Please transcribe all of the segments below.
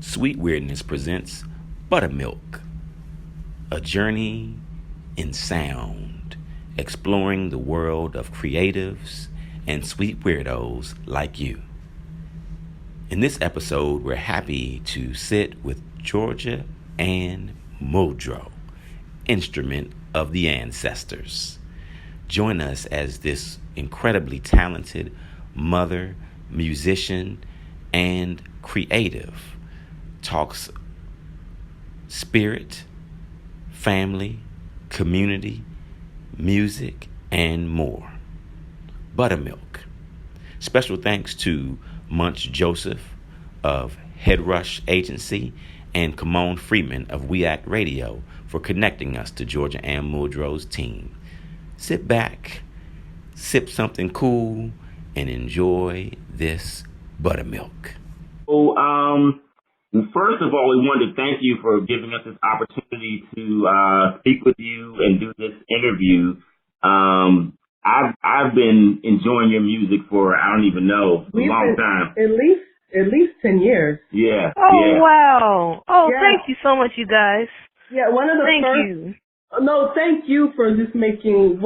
Sweet Weirdness presents Buttermilk, a journey in sound, exploring the world of creatives and sweet weirdos like you. In this episode, we're happy to sit with Georgia Ann Muldrow, instrument of the ancestors. Join us as this incredibly talented mother, musician, and creative talks spirit, family, community, music, and more. Buttermilk. Special thanks to Munch Joseph of Head Rush Agency and Kimon Freeman of We Act Radio for connecting us to Georgia Ann Muldrow's team. Sit back, sip something cool, and enjoy this buttermilk. So, first of all, we wanted to thank you for giving us this opportunity to speak with you and do this interview. I've been enjoying your music for I don't even know a long time. At least 10 years. Yeah. Oh yeah. wow! Oh, Yeah. thank you so much, you guys. Yeah, one of the Thank first. you. No, thank you for just making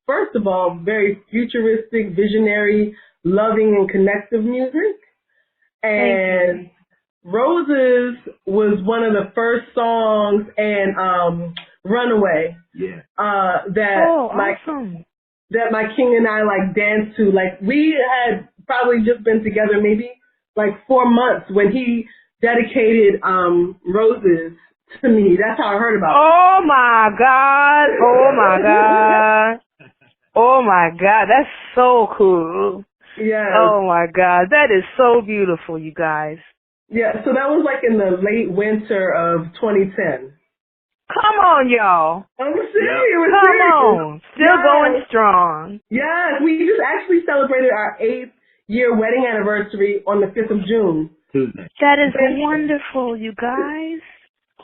first of all, very futuristic, visionary, loving, and connective music. And Roses was one of the first songs, and Runaway. Yeah. Awesome. That my king and I like danced to. Like we had probably just been together maybe like 4 months when he dedicated Roses to me. That's how I heard about it. Oh my God! Oh my God! Oh my God! That's so cool. Yeah. Oh my God! That is so beautiful, you guys. Yeah, so that was like in the late winter of 2010. Come on, y'all. I'm serious. Come on. Still going strong. Yes, we just actually celebrated our 8th year wedding anniversary on the 5th of June. Tuesday. That is wonderful, you guys.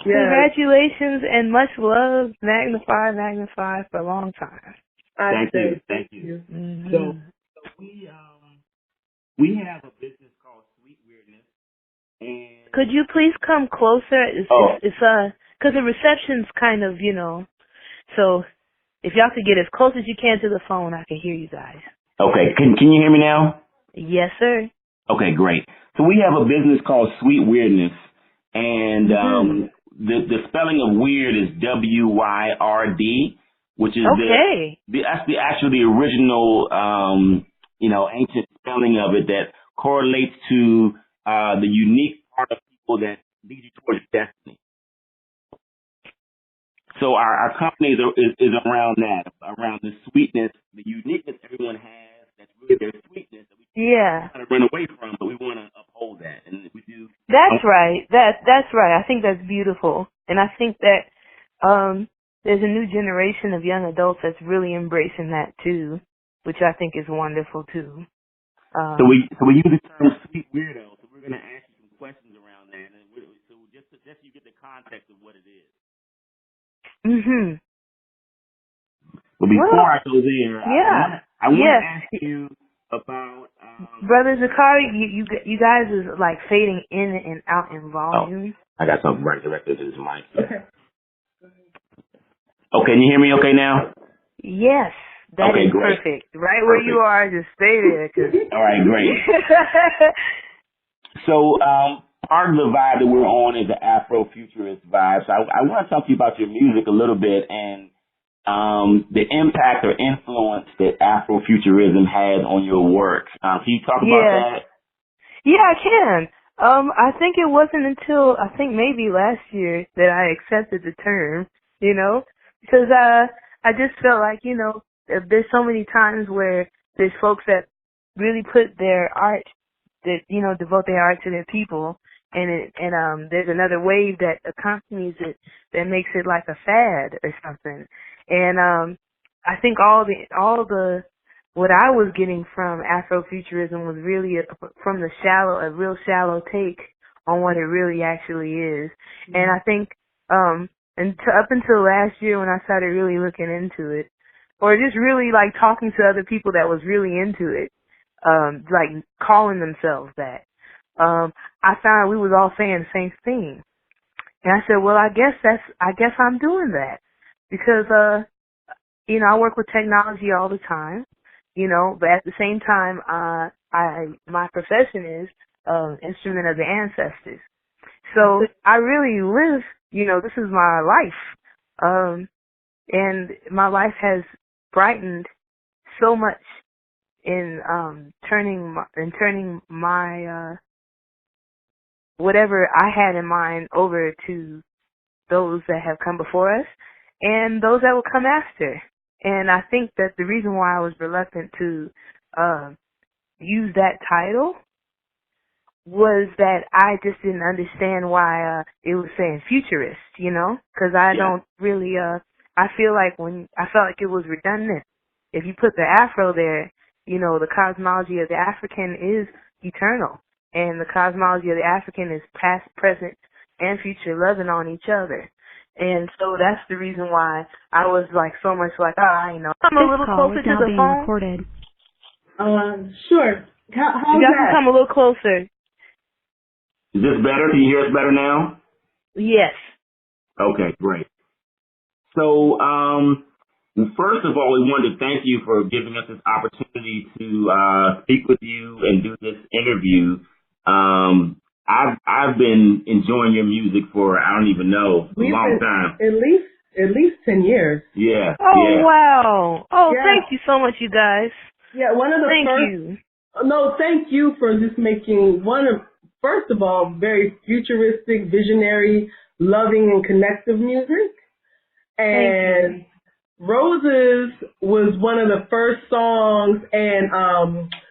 Yes. Congratulations and much love. Magnify for a long time. Thank you. Mm-hmm. So we have a business called Sweet Weirdness, and Could you please come closer? It's because the reception's kind of, so if y'all could get as close as you can to the phone, I can hear you guys. Okay, can you hear me now? Yes, sir. Okay, great. So we have a business called Sweet Weirdness, and the spelling of weird is W-Y-R-D, which is that's the original ancient spelling of it that correlates to the unique part of people that lead you towards destiny. So our company is around that, around the sweetness, the uniqueness everyone has. That's really their sweetness that we kind of run away from, but we want to uphold that, and we do. That's right. That's right. I think that's beautiful, and I think that there's a new generation of young adults that's really embracing that too, which I think is wonderful too. So we use the term sweet weirdo. So we're going to ask you some questions around that, and so just so you get the context of what it is. Mhm. But before I go there, I want to ask you about Brother Zakari. You guys is like fading in and out in volume. I got something right directly to this mic. Okay, can you hear me okay now? Yes, that is great. perfect. Right where you are, just stay there. All right, great. So part of the vibe that we're on is the Afrofuturist vibe. So I want to talk to you about your music a little bit and the impact or influence that Afrofuturism has on your work. Can you talk about that? Yeah, I can. I think it wasn't until maybe last year that I accepted the term, because I just felt like, there's so many times where there's folks that really put their art, that, devote their art to their people, and there's another wave that accompanies it that makes it like a fad or something. And I think all the what I was getting from Afrofuturism was really from a real shallow take on what it really actually is. Mm-hmm. And I think up until last year when I started really looking into it, or just really like talking to other people that was really into it, like calling themselves that, I found we was all saying the same thing. And I said, well, I guess I'm doing that because, I work with technology all the time, but at the same time, my profession is, instrument of the ancestors. So I really live, this is my life. And my life has brightened so much in, turning my, whatever I had in mind over to those that have come before us and those that will come after. And I think that the reason why I was reluctant to use that title was that I just didn't understand why it was saying futurist, because I don't really, I felt like it was redundant. If you put the Afro there, the cosmology of the African is eternal. And the cosmology of the African is past, present, and future loving on each other. And so that's the reason why I was so much I know. I'm a little closer to the phone. Recorded. Sure. How's You guys can that? come a little closer. Is this better? Can you hear us better now? Yes. Okay, great. So, first of all, we wanted to thank you for giving us this opportunity to speak with you and do this interview. I've been enjoying your music for I don't even know a long time. At least 10 years. Yeah. Oh, yeah. wow. Oh, Yeah. thank you so much, you guys. Yeah, one of the Thank first. you. No, thank you for just making first of all, very futuristic, visionary, loving, and connective music. And Roses was one of the first songs, and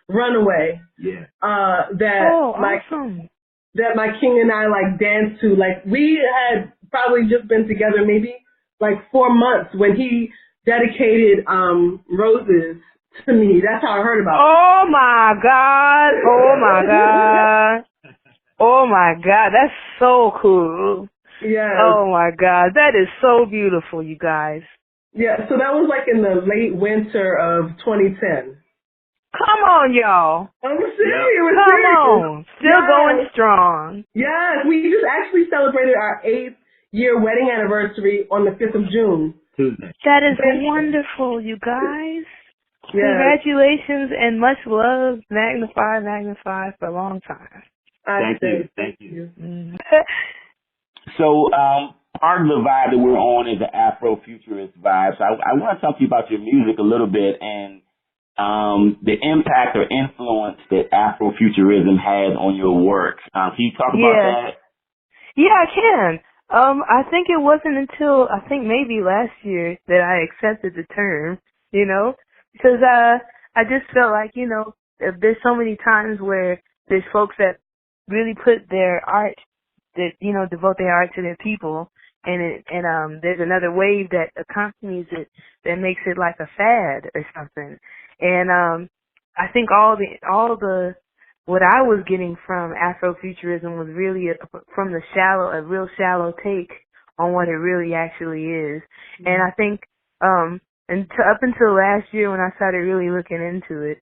Runaway. Yeah. Awesome. That my king and I danced to. We had probably just been together maybe 4 months when he dedicated Roses to me. That's how I heard about it. Oh my God. Oh my God. Oh my God. That's so cool. Yeah. Oh my God. That is so beautiful, you guys. Yeah, so that was in the late winter of 2010. Come on, y'all. I'm serious. Come on. Still going strong. Yes, we just actually celebrated our 8th year wedding anniversary on the 5th of June. Tuesday. That is wonderful, you guys. Yes. Congratulations and much love. Magnify for a long time. Thank you. Mm. So, part of the vibe that we're on is the Afrofuturist vibe. So I want to talk to you about your music a little bit and the impact or influence that Afrofuturism has on your work. Can you talk about that? Yeah, I can. I think it wasn't until maybe last year that I accepted the term, because I just felt like, there's so many times where there's folks that really put their art, that, devote their art to their people, and there's another wave that accompanies it that makes it like a fad or something. And I think all the what I was getting from Afrofuturism was really from a real shallow take on what it really actually is. Mm-hmm. And I think up until last year when I started really looking into it,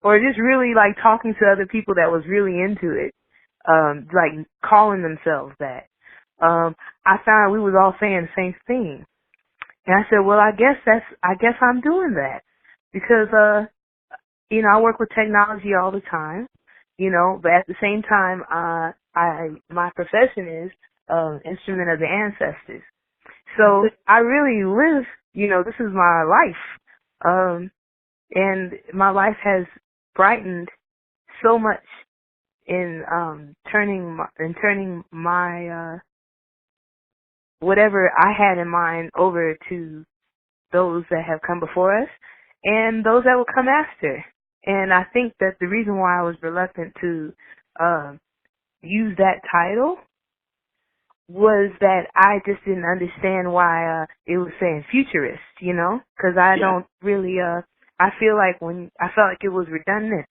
or just really talking to other people that was really into it, calling themselves that, I found we was all saying the same thing. And I said, well, I guess I'm doing that because, I work with technology all the time, but at the same time, my profession is, instrument of the ancestors. So I really live, this is my life. And my life has brightened so much in, turning my, whatever I had in mind over to those that have come before us and those that will come after. And I think that the reason why I was reluctant to use that title was that I just didn't understand why it was saying futurist, because I don't really, I felt like it was redundant.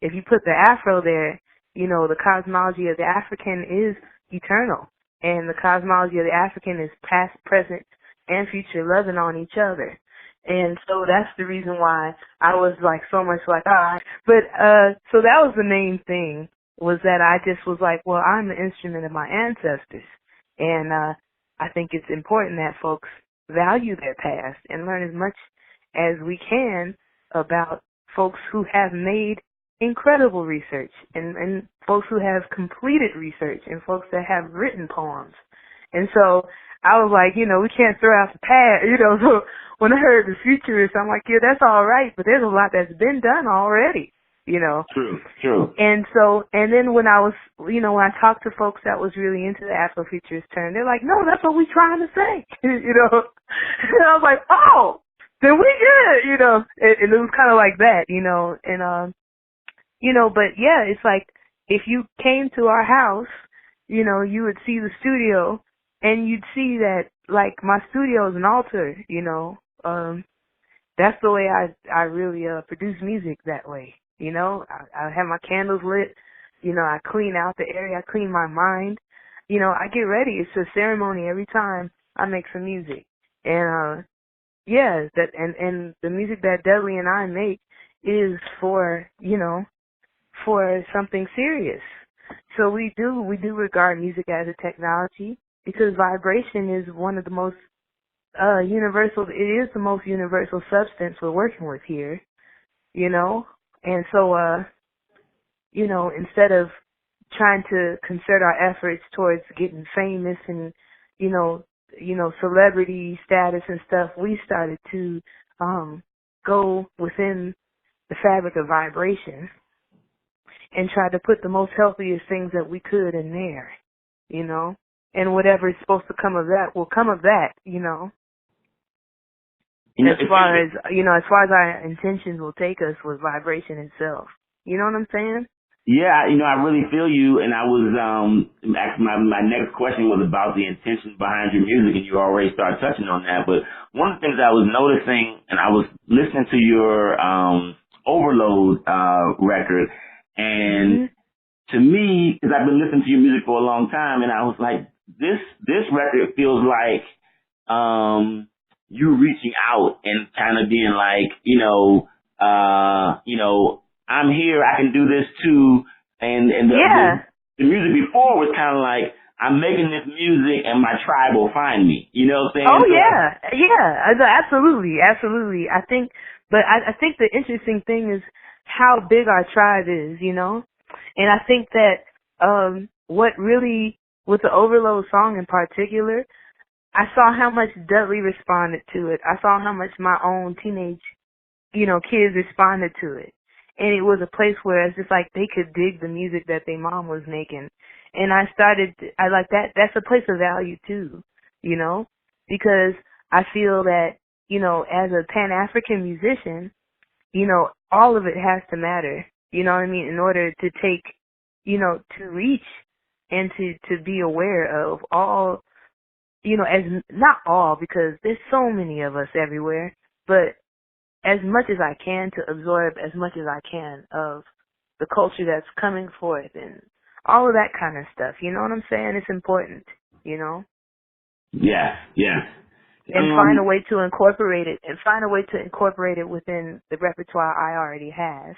If you put the Afro there, the cosmology of the African is eternal. And the cosmology of the African is past, present, and future loving on each other. And so that's the reason why I was so much but, so that was the main thing was that I just was like, well, I'm an instrument of my ancestors. And I think it's important that folks value their past and learn as much as we can about folks who have made incredible research and folks who have completed research and folks that have written poems. And so I was like, we can't throw out the past, so when I heard the futurists, I'm like, yeah, that's all right, but there's a lot that's been done already, True. And then when I was, when I talked to folks that was really into the Afrofuturist term, they're like, no, that's what we're trying to say, And I was like, oh, then we good, and it was kind of like that, but yeah, it's like, if you came to our house, you would see the studio, and you'd see that, like, my studio is an altar, that's the way I really produce music that way, I have my candles lit, I clean out the area, I clean my mind, I get ready. It's a ceremony every time I make some music, and yeah, and the music that Dudley and I make is for for something serious. So we do regard music as a technology because vibration is one of the most universal. It is the most universal substance we're working with here, and so instead of trying to concert our efforts towards getting famous and celebrity status and stuff, we started to go within the fabric of vibration and try to put the most healthiest things that we could in there, and whatever is supposed to come of that will come of that, as far as our intentions will take us with vibration itself. You know what I'm saying? Yeah, I really feel you, and I was actually my next question was about the intention behind your music, and you already started touching on that. But one of the things I was noticing, and I was listening to your Overload record, and to me, because I've been listening to your music for a long time, and I was like, this record feels like you reaching out and kind of being like, I'm here, I can do this too. And the music before was kind of like, I'm making this music and my tribe will find me. You know what I'm saying? Oh, yeah, absolutely. I think the interesting thing is how big our tribe is, and I think that what really, with the Overload song in particular, I saw how much Dudley responded to it. I saw how much my own teenage, kids responded to it. And it was a place where it's just like they could dig the music that their mom was making. And I like that. That's a place of value too, because I feel that, as a Pan-African musician, all of it has to matter, you know what I mean, in order to take, to reach and to be aware of all, as not all, because there's so many of us everywhere, but as much as I can to absorb as much as I can of the culture that's coming forth and all of that kind of stuff. You know what I'm saying? It's important, Yeah. And find a way to incorporate it within the repertoire I already have,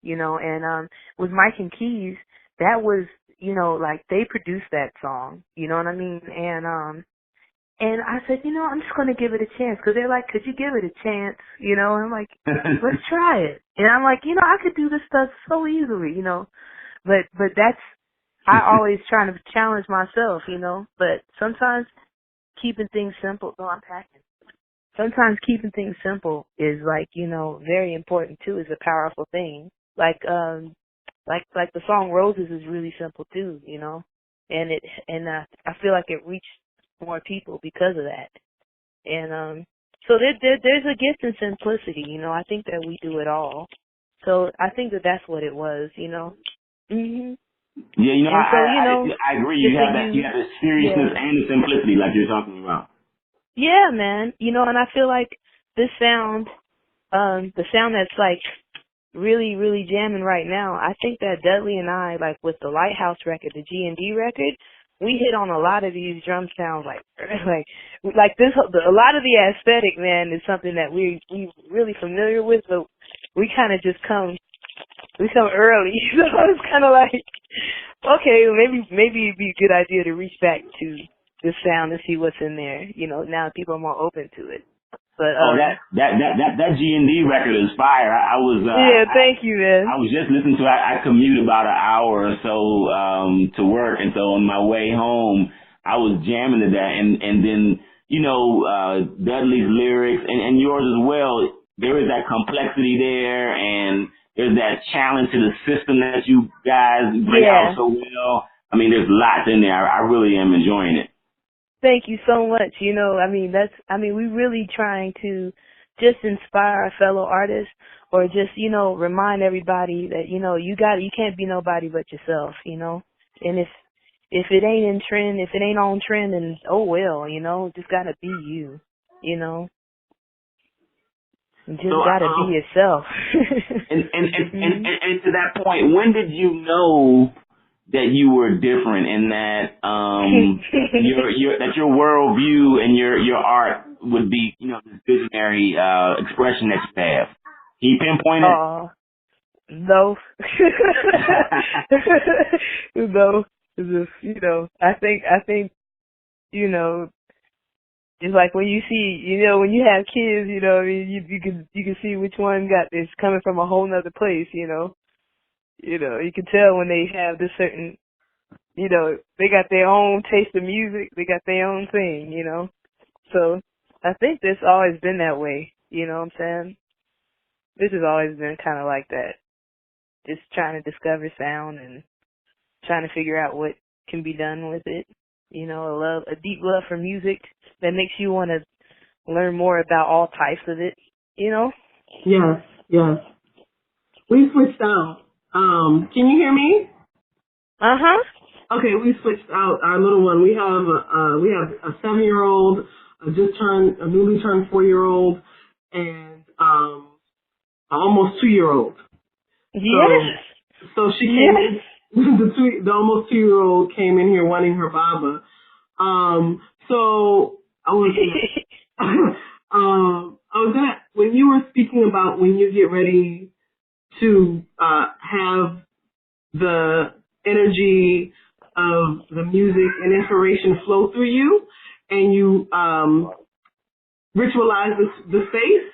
and with Mike and Keys, that was, like they produced that song, you know what I mean? And I said, I'm just going to give it a chance. Because they're like, could you give it a chance? And I'm like, let's try it. And I'm like, I could do this stuff so easily, But that's, I always trying to challenge myself, But sometimes keeping things simple, I'm packing. Sometimes keeping things simple is like, very important too, is a powerful thing. Like the song Roses is really simple too, And I feel like it reached more people because of that. And so there's a gift in simplicity, I think that we do it all. So I think that's what it was, Mhm. Yeah, and so, I agree. You have the seriousness and the simplicity like you're talking about. Yeah, man. And I feel like this sound, the sound that's like really, really jamming right now, I think that Dudley and I, like with the Lighthouse record, the G&D record, we hit on a lot of these drum sounds like this. A lot of the aesthetic, man, is something that we really familiar with, but we kind of just come we come early. So it's kind of like, okay, maybe it'd be a good idea to reach back to the sound and see what's in there. Now people are more open to it. But that G&D record is fire. I was yeah, thank you, man. I was just listening to it. I commute about an hour or so to work, and so on my way home, I was jamming to that, and then Dudley's lyrics and yours as well. There is that complexity there, and there's that challenge to the system that you guys bring out so well. I mean, there's lots in there. I really am enjoying it. Thank you so much. We really trying to just inspire our fellow artists, or just, remind everybody that, you can't be nobody but yourself, And if it ain't in trend, if it ain't on trend, then oh well, just gotta be you, You just gotta be yourself. and to that point, when did you know that you were different, and that your worldview and your art would be, this visionary expression that you have? Can you pinpoint it? No. No. It's just, I think, it's like when you see, when you have kids, you can see which one is coming from a whole nother place, You can tell when they have this certain, they got their own taste of music, they got their own thing, So I think this always been that way, you know what I'm saying? This has always been kind of like that. Just trying to discover sound and trying to figure out what can be done with it. A deep love for music that makes you want to learn more about all types of it, Yes. We switched out. Can you hear me? Okay, we switched out our little one. We have a 7-year-old, a newly turned 4-year-old, and an almost 2-year-old. Yes. So she came. The almost 2-year-old came in here wanting her baba. So I was when you were speaking about when you get ready to have the energy of the music and inspiration flow through you, and you ritualize the space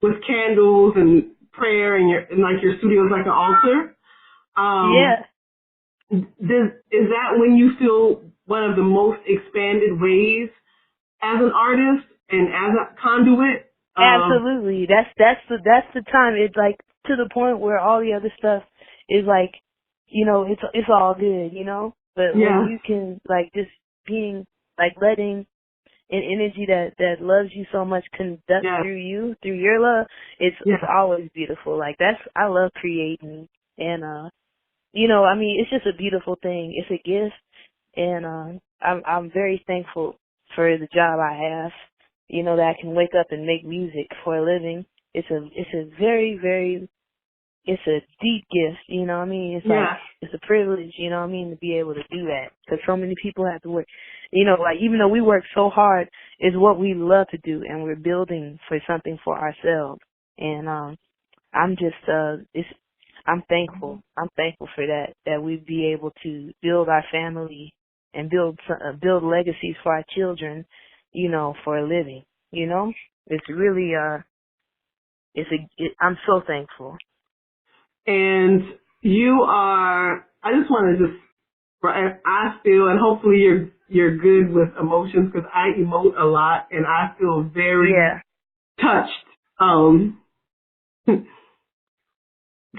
with candles and prayer, and your studio is like an altar. Is that when you feel one of the most expanded ways as an artist and as a conduit? Absolutely. That's the time. It's like to the point where all the other stuff is like, it's all good, But when you can just being letting an energy that loves you so much conduct through your love, it's always beautiful. I love creating, and it's just a beautiful thing. It's a gift, and I'm very thankful for the job I have. That I can wake up and make music for a living. It's a very, very, it's a deep gift. It's a privilege. To be able to do that, because so many people have to work. Even though we work so hard, it's what we love to do, and we're building for something for ourselves. And I'm just I'm thankful. I'm thankful for that we'd be able to build our family and build legacies for our children, for a living. It's really I'm so thankful. And you are. I just want to I feel, and hopefully you're good with emotions, because I emote a lot, and I feel very touched.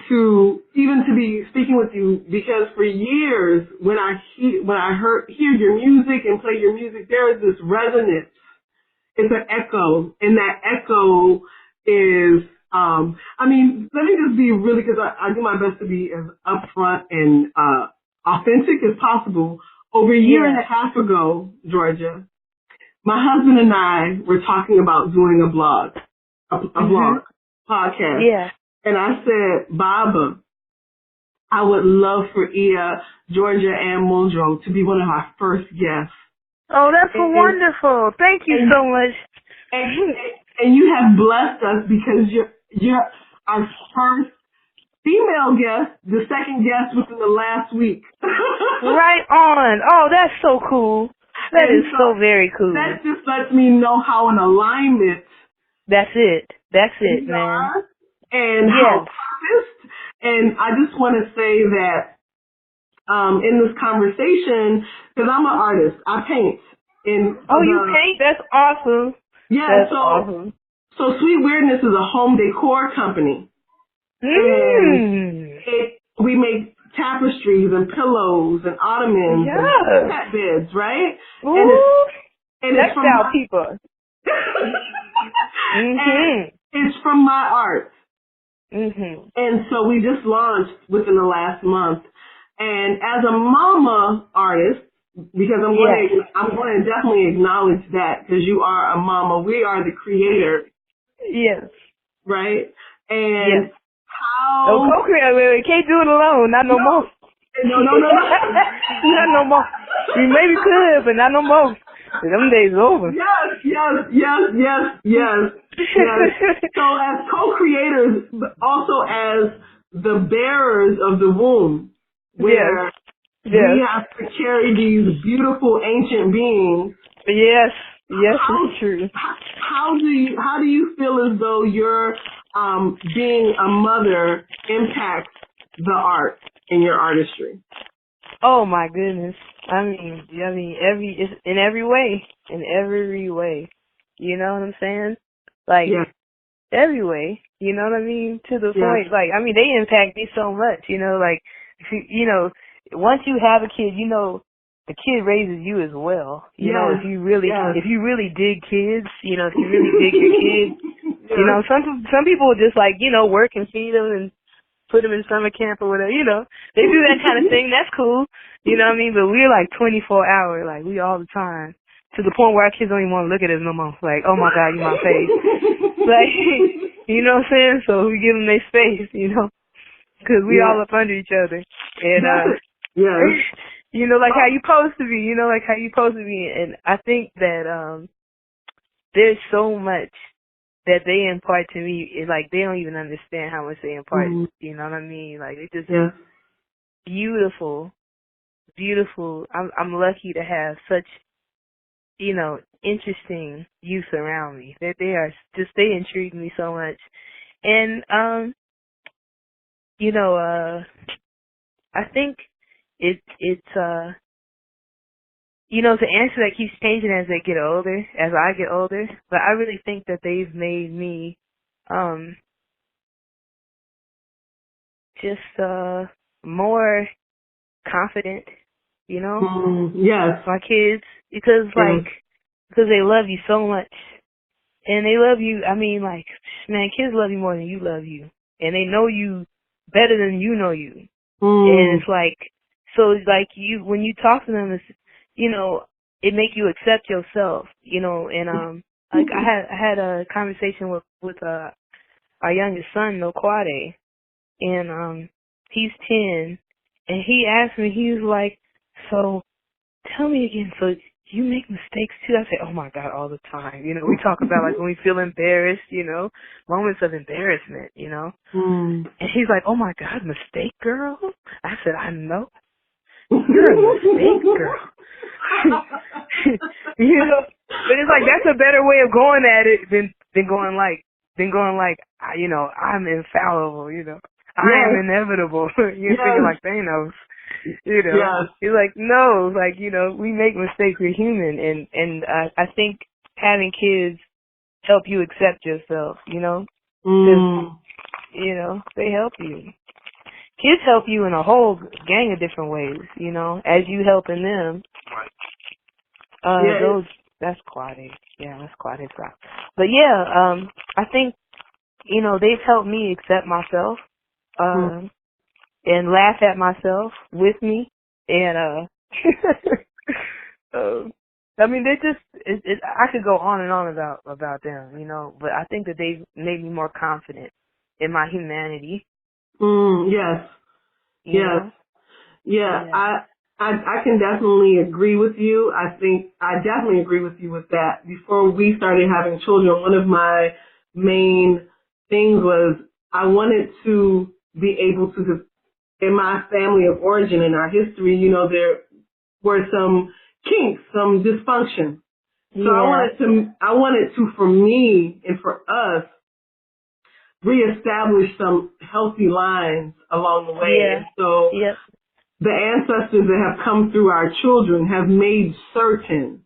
To be speaking with you, because for years when I hear your music and play your music, there is this resonance. It's an echo, and that echo is let me just be really, because I do my best to be as upfront and authentic as possible. Over a year and a half ago, Georgia, my husband and I were talking about doing a blog, podcast. Yeah. And I said, Baba, I would love for Georgia Ann Muldrow to be one of our first guests. Oh, that's wonderful. Thank you so much. And you have blessed us, because you're our first female guest, the second guest within the last week. Right on. Oh, that's so cool. That is so very cool. That just lets me know how in alignment. That's it. That's it, we man. are and how purposed. And I just want to say that in this conversation, because I'm an artist, I paint. You paint? That's awesome. Yeah, that's awesome. So Sweet Weirdness is a home decor company. And we make tapestries and pillows and ottomans and cat beds, right? Ooh, and it's from textile people. And it's from my art. And so we just launched within the last month. And as a mama artist, because I'm going to definitely acknowledge that, because you are a mama, we are the creator. Yes. Right? And how... No, co-creator, we can't do it alone, not no more. No. Not no more. We maybe could, but not no more. Them days are over. Yes. So as co-creators, but also as the bearers of the womb, where we have to carry these beautiful ancient beings. Yes, it's true. How do you feel as though your being a mother impacts the art in your artistry? Oh my goodness! I mean, in every way. You know what I'm saying? Like every way. You know what I mean? To the point, like I mean, they impact me so much. You know, like once you have a kid, you know, the kid raises you as well. You know, if you really dig kids, you know, if you really dig your kids, you know, some people just like, you know, work and feed them and put them in summer camp or whatever, you know. They do that kind of thing. That's cool. You know what I mean? But we're like 24 hours, like we all the time. To the point where our kids don't even want to look at us no more. Like, oh my God, you my face. Like, you know what I'm saying? So we give them their space, you know. Because we all up under each other. And, you know, like how you supposed to be, you know, like how you supposed to be. And I think that there's so much that they impart to me. It's like they don't even understand how much they impart. You know what I mean? Like it's just beautiful. I'm lucky to have such, you know, interesting youth around me. That they intrigue me so much. And you know, I think it's you know, it's an answer that keeps changing as they get older, as I get older. But I really think that they've made me just more confident, you know? My kids, because they love you so much. And they love you, I mean, like, man, kids love you more than you love you. And they know you better than you know you. And it's like, so it's like when you talk to them, it's, you know, it make you accept yourself, you know. And like I had a conversation with our youngest son, Noquade, and he's 10, and he asked me, he was like, so tell me again, so you make mistakes too? I say, oh my God, all the time. You know, we talk about like when we feel embarrassed, you know, moments of embarrassment, you know. And he's like, oh my God, mistake girl? I said, I know. You're a mistake girl. You know, but it's like that's a better way of going at it than going like you know, I'm infallible, you know. I am inevitable. You're thinking like Thanos. You know, he's like, no, like, you know, we make mistakes. We're human, and I think having kids help you accept yourself. You know, 'cause, you know, they help you. Kids help you in a whole gang of different ways. You know, as you helping them. That's Quade. Yeah, that's Quade's rock. But yeah, I think, you know, they've helped me accept myself. And laugh at myself with me, and I mean, they just I could go on and on about them, you know, but I think that they've made me more confident in my humanity. Yes. I can definitely agree with you. I think I definitely agree with you with that. Before we started having children, one of my main things was I wanted to be able to, 'cause in my family of origin, in our history, you know, there were some kinks, some dysfunction. So Yeah. I wanted to, for me and for us, reestablish some healthy lines along the way. Yeah. And so Yep. the ancestors that have come through our children have made certain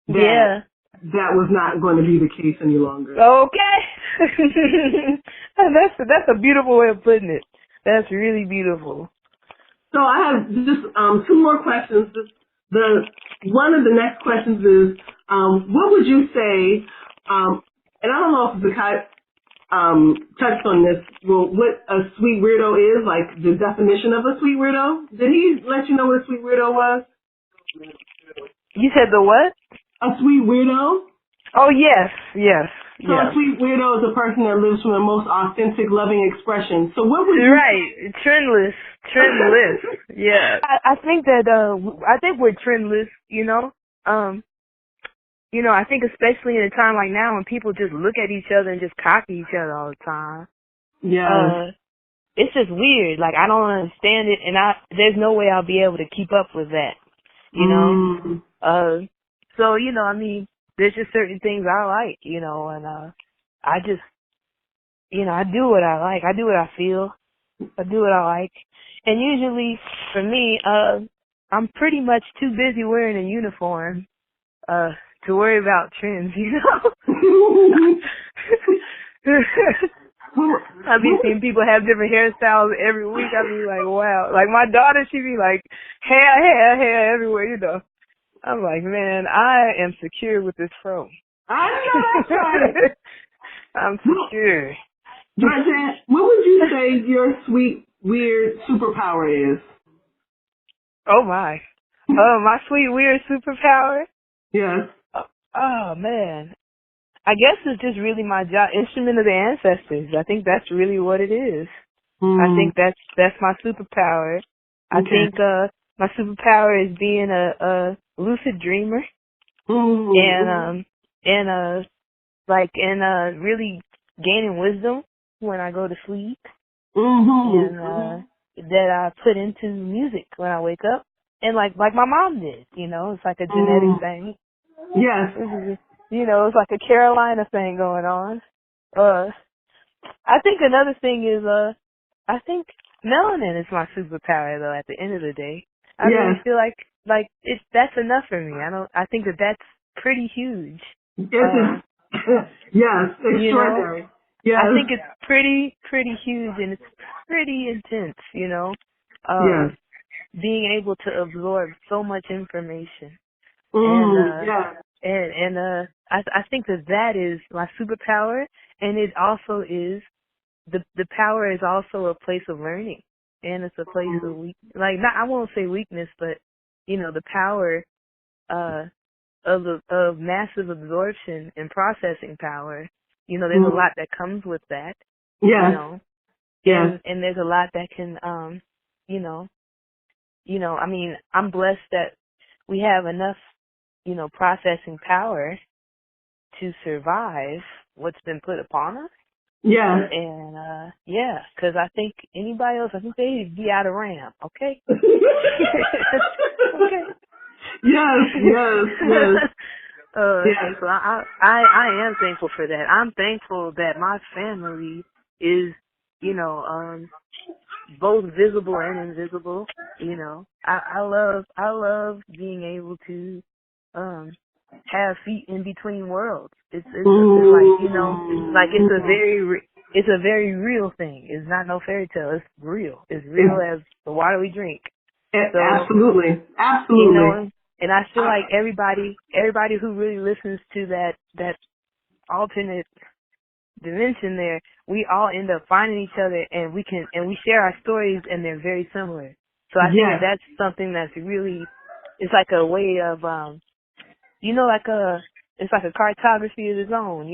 that Yeah. that was not going to be the case any longer. Okay. That's a beautiful way of putting it. That's really beautiful. So I have just two more questions. The one of the next questions is, what would you say? And I don't know if Zakai touched on this. Well, what a sweet weirdo is, like the definition of a sweet weirdo. Did he let you know what a sweet weirdo was? You said the what? A sweet weirdo. Oh, yes. Yes. So a Yes. sweet weirdo is a person that lives from the most authentic, loving expression. So what would you? Right. Trendless. Trendless. Yeah. I think that, I think we're trendless, you know? I think especially in a time like now when people just look at each other and just copy each other all the time. Yes. It's just weird. Like, I don't understand it, and there's no way I'll be able to keep up with that, you know? So, I mean, there's just certain things I like, and, I just, I do what I like. I do what I feel. I do what I like. And usually, for me, I'm pretty much too busy wearing a uniform, to worry about trends, I be seeing people have different hairstyles every week. I be like, wow. Like my daughter, she be like, hair everywhere, I'm like, man, I am secure with this fro. I know that's right. I'm secure. Georgia Ann, what would you say your sweet, weird superpower is? Oh my. My sweet, weird superpower? Yes. Oh man. I guess it's just really my job, instrument of the ancestors. I think that's really what it is. I think that's my superpower. I think my superpower is being a lucid dreamer and really gaining wisdom when I go to sleep and that I put into music when I wake up and like my mom did. It's like a genetic thing. Yes. It's like a Carolina thing going on. I think another thing is, I think melanin is my superpower though at the end of the day. I really feel like that's enough for me. I think that's pretty huge. Yes, extraordinary. Yes. I think it's pretty huge and it's pretty intense, Yes. being able to absorb so much information. I think that is my superpower, and it also is the power is also a place of learning, and it's a place of I won't say weakness, but the power of massive absorption and processing power. There's a lot that comes with that. Yes. And there's a lot that can I mean, I'm blessed that we have enough processing power to survive what's been put upon us. Yeah. And, because I think anybody else, I think they'd be out of RAM, okay? Okay. Yes. So I am thankful for that. I'm thankful that my family is, both visible and invisible. I love being able to have feet in between worlds. It's like it's a very real thing. It's not no fairy tale. It's real. It's real as the water we drink. So, absolutely. And I feel like everybody who really listens to that alternate dimension there, we all end up finding each other and we share our stories and they're very similar. So I think that's something that's really, it's like a way of, it's like a cartography of its own,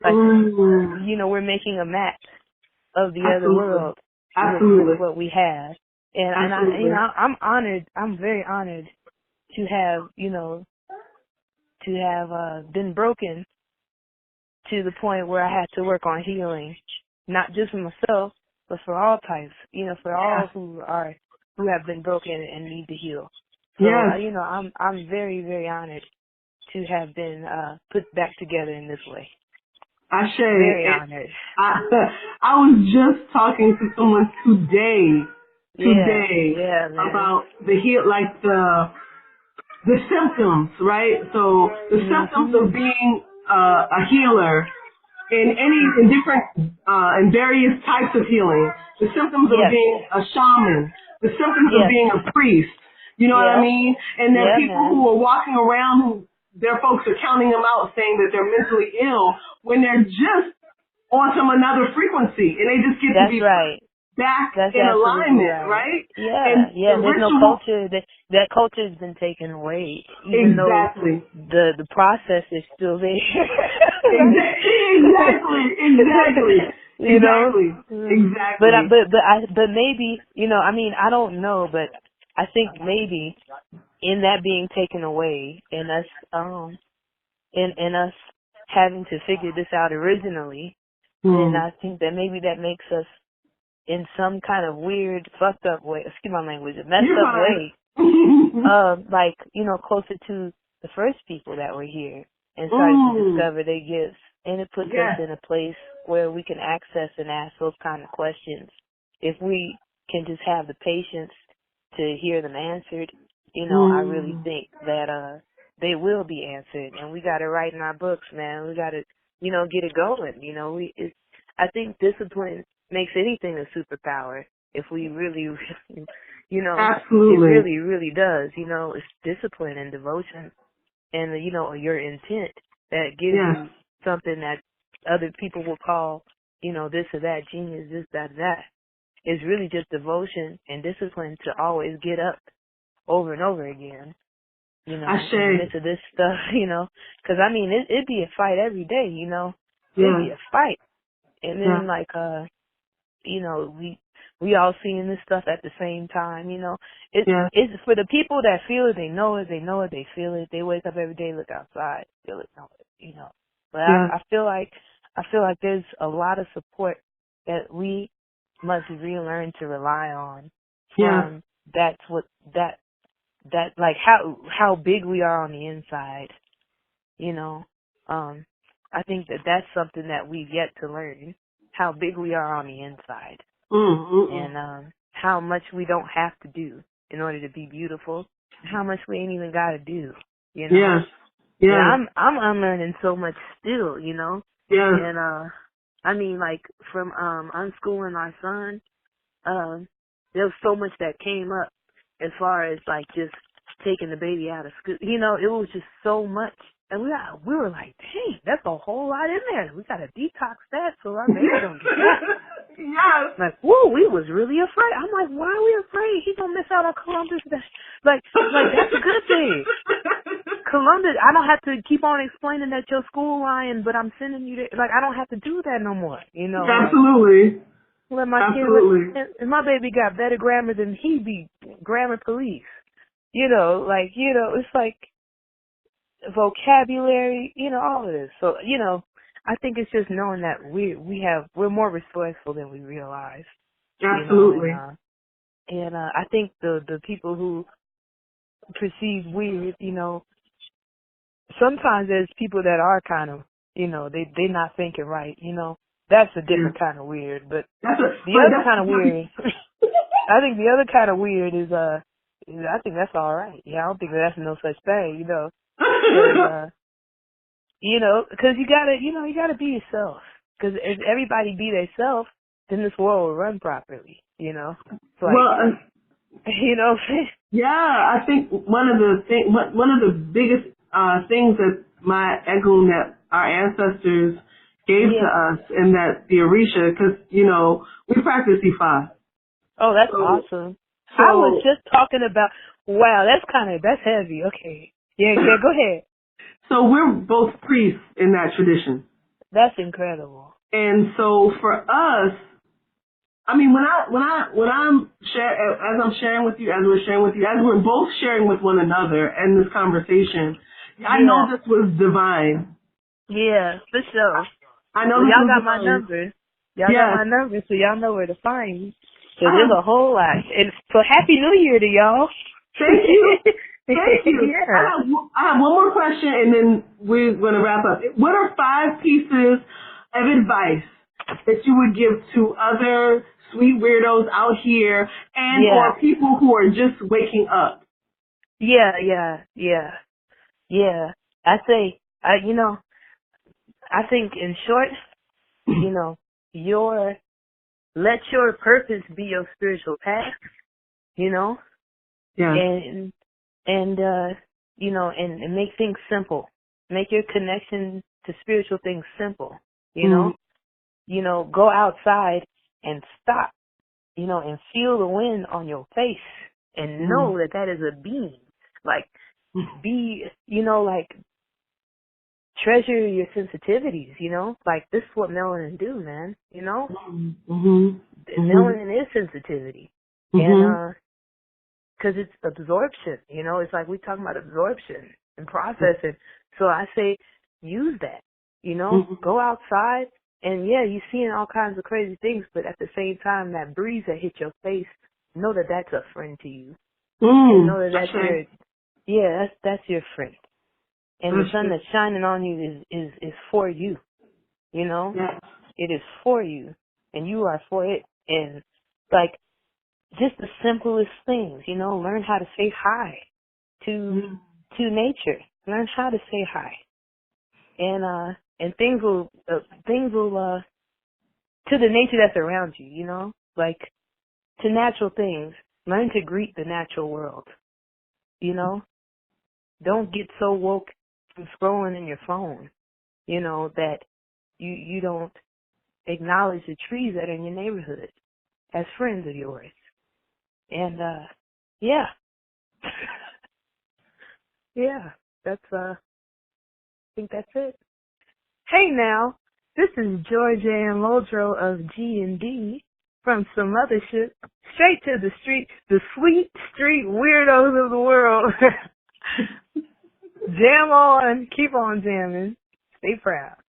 like, we're making a map of the other world with what we have. And I'm honored, I'm very honored to have, been broken to the point where I had to work on healing, not just for myself, but for all types, for all who have been broken and need to heal. So, I'm very, very honored to have been put back together in this way. Ashe. Very honored. I was just talking to someone today about the symptoms, right? So the symptoms of being a healer in different in various types of healing. The symptoms of being a shaman, the symptoms of being a priest. You know what I mean? And there are people who are walking around who their folks are counting them out saying that they're mentally ill when they're just on some another frequency and they just get to be back in alignment, right? Yeah, and there's no culture. That culture has been taken away, even though the process is still there. Exactly. But maybe, I don't know, but I think maybe in that being taken away and us, in us having to figure this out originally, then I think that maybe that makes us in some kind of weird, fucked up way, excuse my language, a messed up way, closer to the first people that were here and started to discover their gifts. And it puts us in a place where we can access and ask those kind of questions. If we can just have the patience to hear them answered, I really think that they will be answered. And we got to write in our books, man. We got to, get it going. I think discipline makes anything a superpower if we really, absolutely. It really, really does. It's discipline and devotion and, your intent that gives you something that other people will call, this or that, genius, this, that, that. It's really just devotion and discipline to always get up over and over again, in the midst of this stuff, because, it'd be a fight every day, it'd be a fight. And then, we all seeing this stuff at the same time, It's for the people that feel it, they know it, they feel it. They wake up every day, look outside, feel it, know it, But I feel like there's a lot of support that we must relearn to rely on. That's how big we are on the inside, I think that's something that we've yet to learn, how big we are on the inside. And how much we don't have to do in order to be beautiful, how much we ain't even got to do, And I'm unlearning so much still, And from unschooling our son, there was so much that came up as far as just taking the baby out of school. It was just so much. And we were like, dang, that's a whole lot in there. We got to detox that so our baby don't get that. Like, whoa, we was really afraid. I'm like, why are we afraid? He gonna miss out on Columbus. Like that's a good thing. Columbus, I don't have to keep on explaining that your school lying, but I'm sending you there. Like, I don't have to do that no more. Absolutely. Let my kid, and my baby got better grammar than he be grammar police. It's like vocabulary, all of this. So, I think it's just knowing that we're more resourceful than we realize. Absolutely. And I think the people who perceive weird, sometimes there's people that are kind of, they're not thinking right, That's a different kind of weird, but the other kind of weird, I think the other kind of weird is, I think that's all right. I don't think that's no such thing, Because you gotta be yourself. Because if everybody be themselves, then this world will run properly, Yeah, I think one of the biggest things that that our ancestors gave to us, and that the Orisha, because we practice Ifa. Oh, that's awesome. So, I was just talking about. Wow, that's heavy. Okay, yeah, go ahead. So we're both priests in that tradition. That's incredible. And so for us, when I'm sharing with you, as we're both sharing with one another in this conversation, I know this was divine. Yeah, for sure. I know y'all got my number. Y'all got my number, so y'all know where to find me. So there's a Um, whole lot. And so Happy New Year to y'all. Thank you. Thank you. Yeah. I have one more question, and then we're going to wrap up. What are 5 pieces of advice that you would give to other sweet weirdos out here and or people who are just waking up? Yeah. I say, I think in short, let your purpose be your spiritual path, Yeah. and and make things simple. Make your connection to spiritual things simple, go outside and stop, and feel the wind on your face and know that is a being. Like, treasure your sensitivities, like this is what melanin do, man, Melanin is sensitivity. And, cause it's absorption, it's like we talking about absorption and processing. So I say use that, go outside and you're seeing all kinds of crazy things, but at the same time, that breeze that hit your face, know that that's a friend to you. And know that that's your friend. And the sun that's shining on you is for you, It is for you, and you are for it. And, like, just the simplest things, learn how to say hi to nature. Learn how to say hi. And things will, to the nature that's around you, like, to natural things, learn to greet the natural world, Don't get so woke from scrolling in your phone, that you don't acknowledge the trees that are in your neighborhood as friends of yours. And, yeah, that's, I think that's it. Hey now, this is Georgia Ann Muldrow of G&D from SomeOtherShip, straight to the street, the sweet street weirdos of the world. Jam on, keep on jamming, stay proud.